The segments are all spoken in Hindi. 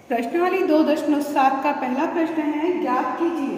प्रश्नावली 2.7 का पहला प्रश्न है, ज्ञात कीजिए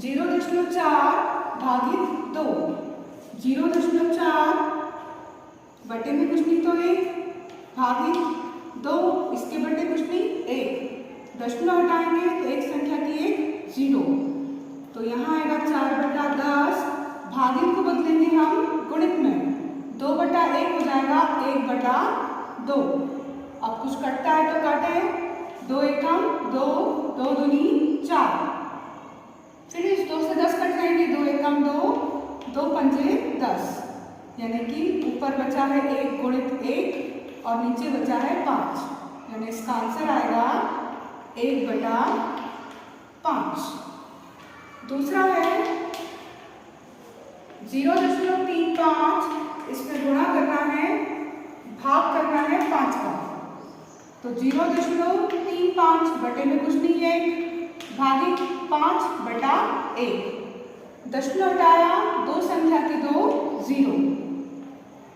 0.4 भागित 2। 0.4 बटे में कुछ नहीं तो 1 भागित 2, इसके बटे कुछ नहीं 1। दशमलव हटाएंगे तो एक संख्या की एक 0, तो यहाँ आएगा 4/10। भागित को बदलेंगे हम गुणित में, 2/1 हो जाएगा 1/2। अब कुछ कटता है तो काटे, 2 एकम 2, 2 दूनी 4। फिर इस 2 से 10 कट जाएंगे, 2 एकम 2, 2 पंजे 10, यानी कि ऊपर बचा है 1 गुणित 1 और नीचे बचा है 5, यानी इसका आंसर आएगा 1/5। दूसरा है 0.35, इसमें गुणा करना है, भाग करना है 5 का, तो 0.35 बटे में कुछ नहीं है, भागित 5/1। दशमलव हटाया, 2 संख्या की 2 0,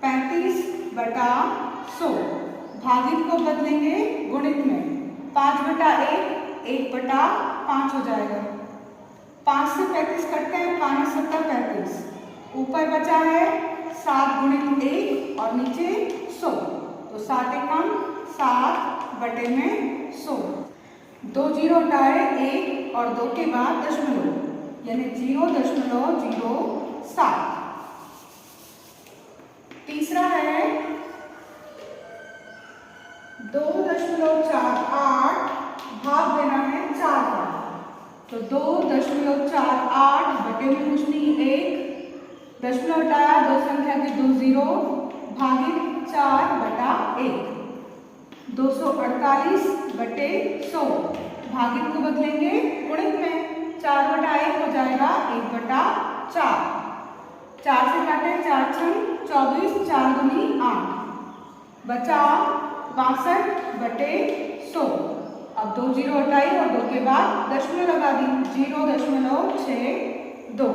35/100। भागित को बदलेंगे गुणित में, 5/1 1/5 हो जाएगा। 5 से 35 कटते हैं, 5 7 35, ऊपर बचा है 7 गुणित 1 और नीचे 100, तो 7 एकम 7 बटे में 100। 2 जीरो हटाए, 1 और 2 के बाद दशमलव, यानी 0.07। तीसरा है 2.48, भाग देना है 4 का, तो 2.48 बटे में कुछ नहीं 1, दशमलव हटाया, 2 संख्या की 2 0, भागित 4/1। 248 बटे 100, भागित को बदलेंगे गुणित में, 4/1 हो जाएगा 1/4। 4 से काटे, 4 छंग 24, 4 दूनी 8, बचा 62 बटे 100। अब 2 जीरो हटाई और 2 के बाद दशमलव लगा दी, 0.62।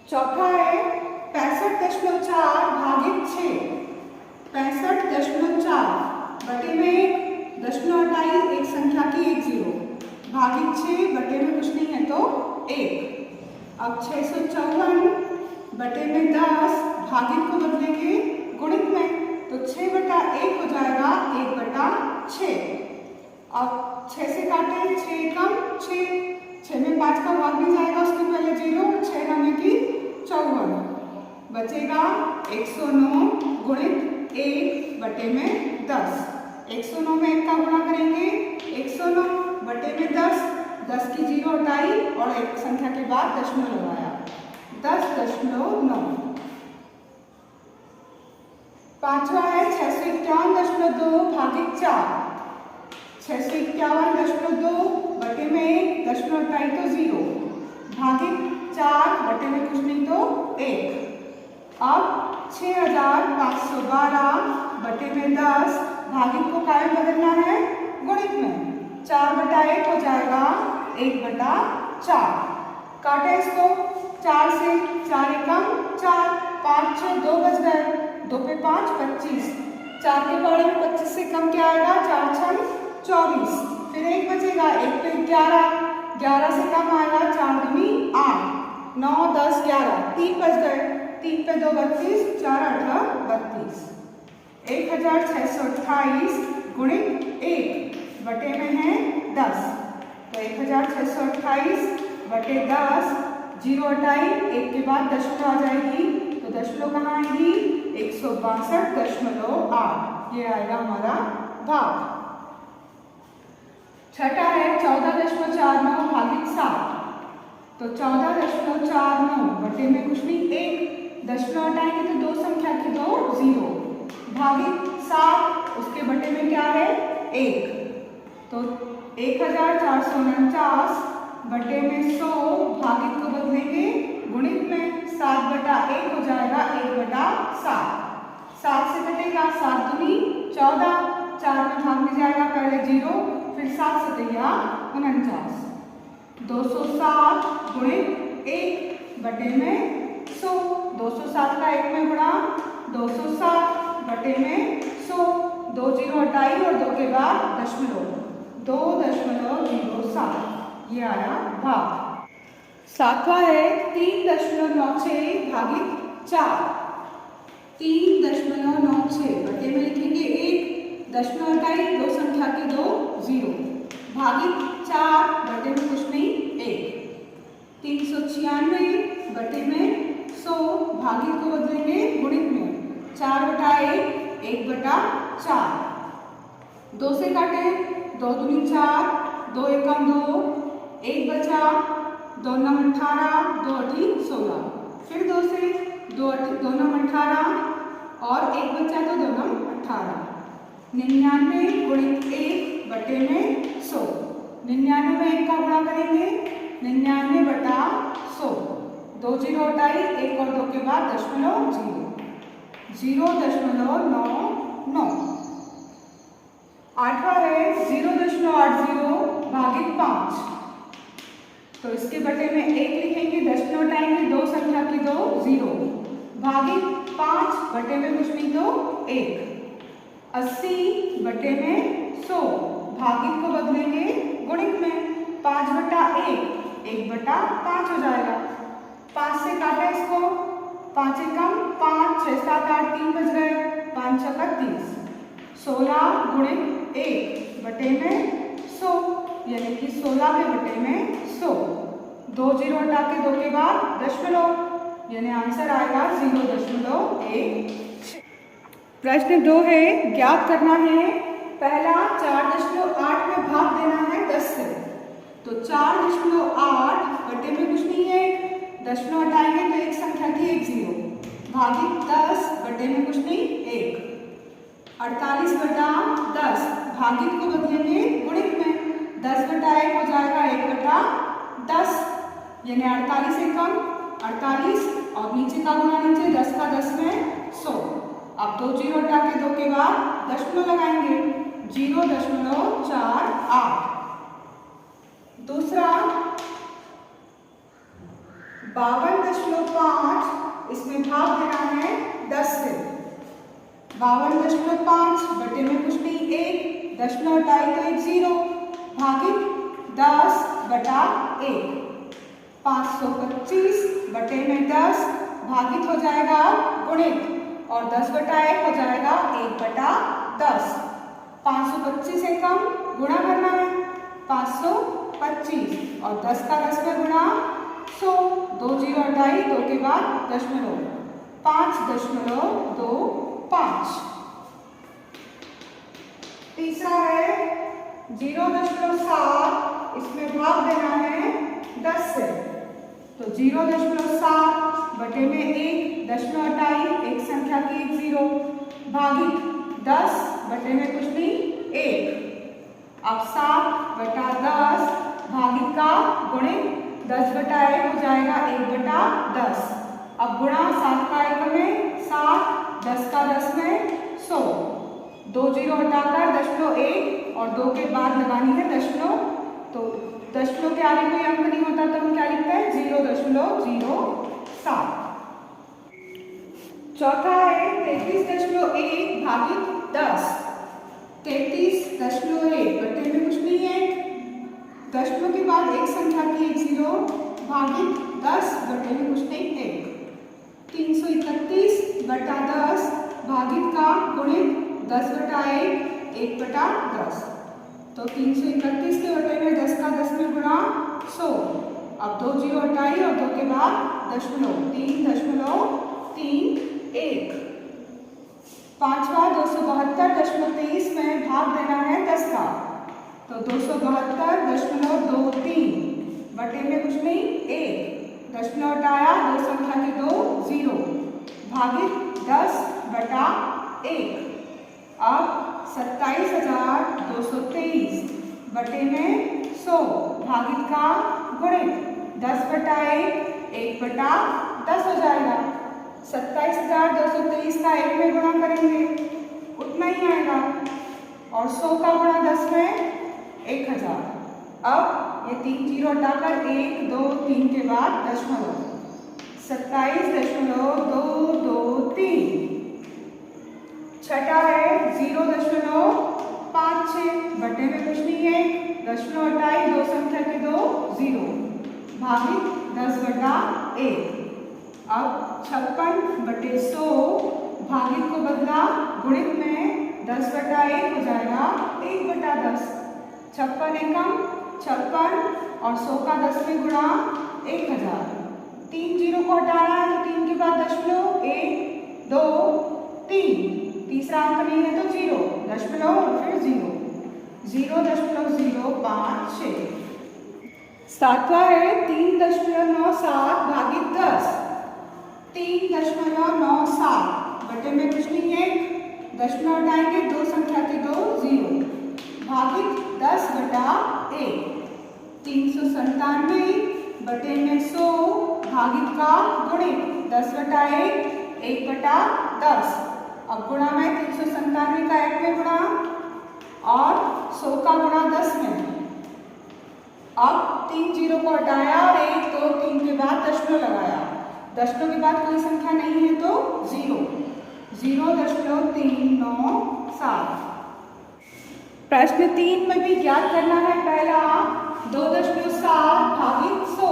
चौथा है 65.4 भागित 6। 65.4 बटे में 1, दशमलव हटाई, एक संख्या की 1 0, भागित 6 बटे में कुछ नहीं है तो 1। अब 654 बटे में 10, भागित को बदलेंगे गुणित में, तो 6/1 हो जाएगा 1/6। अब 6 से काटे, 6 एकम 6, 6 में 5 का भाग भी जाएगा, उसके पहले 0, 6 9 की 54, बचेगा 109 गुणित 1 बटे में 10। 109 में 1 का गुणा करेंगे, 109 बटे में 10, 10 की 0 हटाई और एक संख्या के बाद दशमलव लगाया, 10.9। पांचवा है 651.2 भागित 4। 651.2 बटे में 1, दशमलव हटाई तो 0, भागित 4 बटे में कुछ नहीं तो 1। अब 6512 बटे में 10, भागित को काय में बदलना है गुणित में, 4/1 हो जाएगा 1/4। काटे इसको, 4 से 4 एकम 4, 5 6 2 बच गए, 2 पे 5 25, 4 के बारे में 25 से कम क्या आएगा, 4 छंग 24, फिर 1 बचेगा, 1 पे 11, 11 से कम आएगा, 4 दूनी 8, 9 10 11, 3 बच गए, 3 पे 2 32, 4 8 32। 1628 गुणित 1 बटे में है 10, तो 1628 बटे 10, 0 हटाई, 1 के बाद दशमलव आ जाएगी, तो दशमलव कहाँ आएगी, 162.8, ये आएगा हमारा भाग। छठा है 14.49 भागित 7। तो 14.49 बटे में कुछ नहीं 1, दशमलव हटाएंगे तो 2 संख्या की 2 0, भागित 7, उसके बटे में क्या है 1, तो 1449 बटे में 100, भागित को बदलेंगे गुणित में, 7/1 हो जाएगा 1/7। 7 से कटेगा, 7 दूनी 14, 4 में भाग में जाएगा पहले 0, फिर 7 सतैया 49, 207 गुणित 1 बटे में 100, 207 का 1 में गुणा, 207 बटे में 100, 2 जीरो हटाई और 2 के बाद दशमलव, 2.07, ये आया भाग। सातवां है 3.96 भागित 4। 3.96 बटे में लिखेंगे 1, दशमलव हटाई, दो संख्या के दो 0, भागित 4 बटे में कुछ नहीं 1। 396 बटे में 100, भागित को बदलेंगे गुणित में, 4 बटा 1, 1 बटा 4। 2 से काटे, 2 दूनी 4, 2 एकम 2, 1 बचा, 2 9 18, 2 अठी 16, फिर 2 से 2 9 18 और 1 बचा तो 2 9 18। 99 गुणित 1 बटे में 100, 99 में 1 का गुणा करेंगे, 99 बटा 100, 2 जीरो हटाई, 1 और 2 के बाद दशमलव 0.99। आठवां है 0.80 भागित 5। तो इसके बटे में 1 लिखेंगे, दशमलव हटाएंगे, दो संख्या की दो 0, भागित 5 बटे में कुछ नहीं तो 1। 80 बटे में 100, भागित को बदलेंगे गुणित में, 5 बटा 1, 1 बटा 5 हो जाएगा। 5 से काटा इसको, 5 एकम 5, 6 7 8 3 बच गए, 5 छक्का 30, 16 गुणित 1 बटे में 100, यानी कि 16 के बटे में 100। 2 जीरो हटा के 2 के बाद दशमलव, यानी आंसर आएगा 0.16। प्रश्न 2 है, ज्ञात करना है पहला 4.8 में भाग देना है 10 से। तो 4.8 बटे में कुछ नहीं है, दशमलव हटाएंगे तो एक संख्या की 1 0, भागित 10 बटे में कुछ नहीं 1। 48 बटा 10, भागित को बदलेंगे गुणित में, 10 बटा 1 हो जाएगा 1 बटा 10, यानी 48 एकम 48 और नीचे का गुणा नीचे, 10 का 10 में 100। अब 2 जीरो हटा के 2 के बाद दशमलव लगाएंगे, 0.48। दूसरा 52.5, इसमें भाग देना है 10 से। 52.5 बटे में कुछ नहीं 1, दशमलव हटाई तो 1 0, भागित 10 बटा 1। 525 बटे में 10, भागित हो जाएगा गुणित, और 10 बटा 1 हो जाएगा 1 बटा 10। 525 से कम गुणा करना है, 525 और 10 का 10 में गुणा 100, 2 जीरो हटाई, 2 के बाद दशमलव, 5.25। तीसरा है 0.7, इसमें भाग देना है 10 से। तो 0.7 बटे में 1, दशमलव हटाई, एक संख्या की 1 0, भागित 10 बटे में कुछ नहीं 1। अब 7 बटा 10, भागित का गुणित, 10 बटा 1 हो जाएगा 1 बटा 10। अब गुणा 7 का 1 में 7, 10 का 10 में 100, 2 जीरो हटाकर दशमलव 1 और 2 के बाद लगानी है दशमलव। तो दशमलव के आगे कोई अंक नहीं होता तो हम क्या लिखते हैं 0.07। चौथा है 33.1 भागित 10। 33.1 बटे में कुछ नहीं है, दशमलव के बाद एक संख्या की 1 0, भागित 10 बटे में कुछ नहीं 1। 331 बटा 10, भागित का गुणित, 10 बटा 1, 1 बटा 10। तो 331 के बटे में 10 का 10 में गुणा 100। अब 2 जीरो हटाई और 2 के बाद दशमलव, 3.31। पांचवा 272.23 में भाग देना है 10 का। तो 272.23 बटे में कुछ नहीं 1, दशमलव हटाया, दो संख्या के 2 0, भागित 10 बटा 1। अब 27,223 बटे में 100, भागित का गुणित, 10 बटा 1, 1 बटा 10 हो जाएगा। 27,223 का 1 में गुणा करेंगे, उतना ही आएगा, और 100 का गुणा 10 में 1000। अब ये 3 जीरो हटाकर 1 2 3 के बाद दशमलव, 27.223। छठा है 0.56 बटे में कुछ नहीं है, दशमलव हटाई, दो संख्या के दो 0 भागित 10/1। अब 56/100 भागित को बदला गुणित में 10/1 हो जाएगा 1/10। 56 एकम 56 और 100 का 10 में गुणा 1000। 3 जीरो को हटाना है तो 3 के बाद दशमलव 1 2 3, तीसरा अंक नहीं है तो 0 दशमलव और फिर 0.056। सातवां है 3.97 भागित 10। 3.97 बटे में कुछ नहीं है, दशमलव हटाएंगे, दो संख्या के दो 0 भागित 10/1। 397 बटे में 100 भागित का गुणित 10/1 1/10। अब गुणा में 397 का 1 में गुणा और 100 का गुणा 10 में। अब 3 जीरो को हटाया और 1 2 3 के बाद दशमलव लगाया, दशमलव के बाद कोई संख्या नहीं है तो 0.397। प्रश्न 3 में भी ज्ञात करना है। पहला 2.7 भागित 100।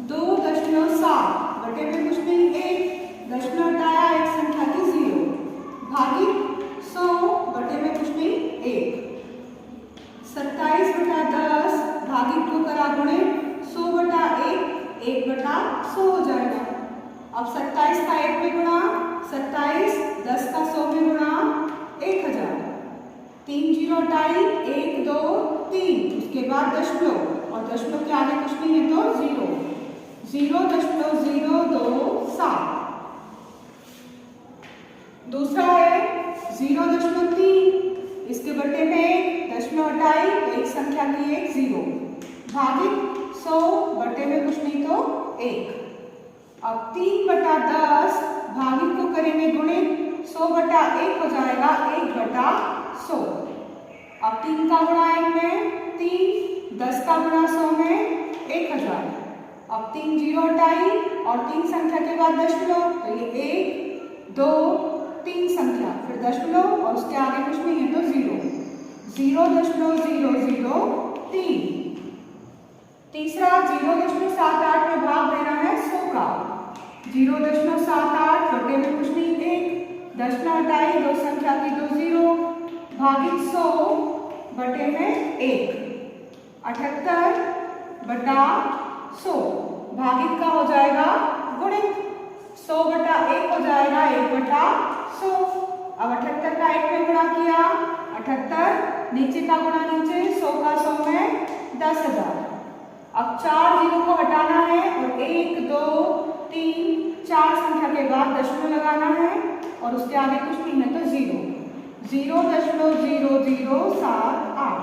2.7 बटे में कुछ नहीं 1, दशमलव हटाया, एक संख्या की 0 भागित 100 बटे में कुछ नहीं 1। 27/10 भागित को करा गुणित 100/1 1/100 हो जाएगा। अब 27 का 1 में गुणा 27, 10 का 100 में गुणा 1000। 3 जीरो हटाई, 1 2 3, उसके बाद दशमलव और दशमलव के आगे कुछ नहीं है तो 0.027। दूसरा है 0.3, इसके बटे में 1, दशमलव हटाई, एक संख्या की 1 0 भागित 100 बटे में कुछ नहीं तो 1। अब 3/10 भागित को करेंगे गुणित, 100/1 हो जाएगा 1/100। अब 3 का गुणा 1 में 3, 10 का गुणा 100 में 1000। अब 3 जीरो हटाई और 3 संख्या के बाद दशमलव, तो ये 1 2 3 संख्या, फिर दशमलव और उसके आगे कुछ नहीं है तो 0.003। तीसरा 0.78 में भाग देना है 100 का। 0.78 बटे में कुछ नहीं 1, दशमलव हटाई, दो संख्या की दो 0 भागित 100 बटे में 1। 78/100 भागित का हो जाएगा गुणित 100/1 हो जाएगा 1/100। अब 78 का 1 में गुणा किया, 78 नीचे का गुणा नीचे, 100 का 100 में 10,000। अब 4 जीरो को हटाना है और 1 2 3 4 संख्या के बाद दशमलव लगाना है और उसके आगे कुछ नहीं है तो 0.0078।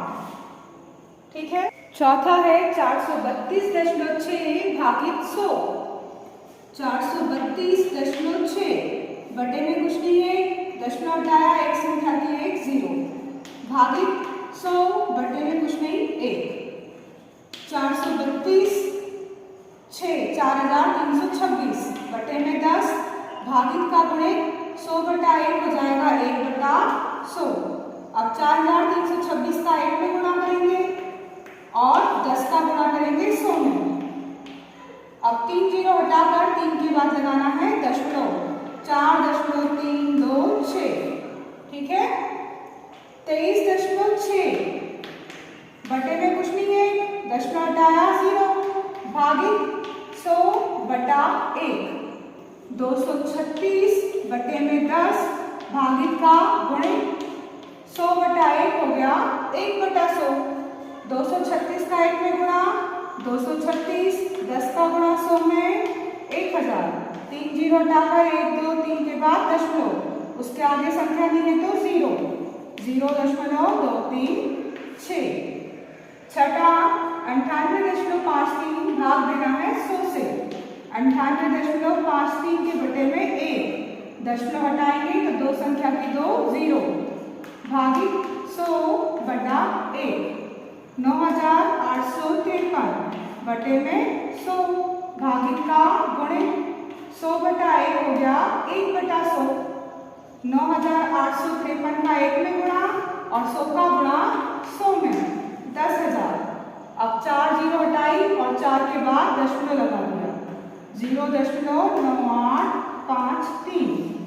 ठीक है। चौथा है 432.6 भागित 100। 432.6 बटे में कुछ नहीं है, दशमलव हटाया, एक संख्या की 1 0 भागित 100 बटे में कुछ नहीं 1। 432 6 4326 बटे में 10 भागित का गुणित 100/1 हो जाएगा 1/100। अब 4326 का 1 में गुणा करेंगे और 10 का गुणा करेंगे 100 में। अब 3 जीरो हटाकर 3 के बाद लगाना है दशमलव, 4.326। ठीक है। 23.6 बटे में कुछ नहीं है, दशमलव हटाया 0 भागित 100/1। 236 बटे में 10 भागित का गुणित 100/1 हो गया 1/100। 236 का 1 में गुणा, 236, 10 का गुणा 100 में 1000। 3 जीरो हटाकर 1 2 3 के बाद दशमलव, उसके आगे संख्या नहीं है तो 0.236। छठा 98.53 भाग देना है 100 से। 98.53 के बटे में 1, दशमलव हटाएंगे तो दो संख्या की दो 0 भागित 100/1। 9853 बटे में 100 भागित का गुणित 100/1 हो गया 1/100। 9853 का 1 में गुणा और 100 का गुणा 100 में 10,000। और 4 के बाद दशमलव लगा दिया, 0.9853।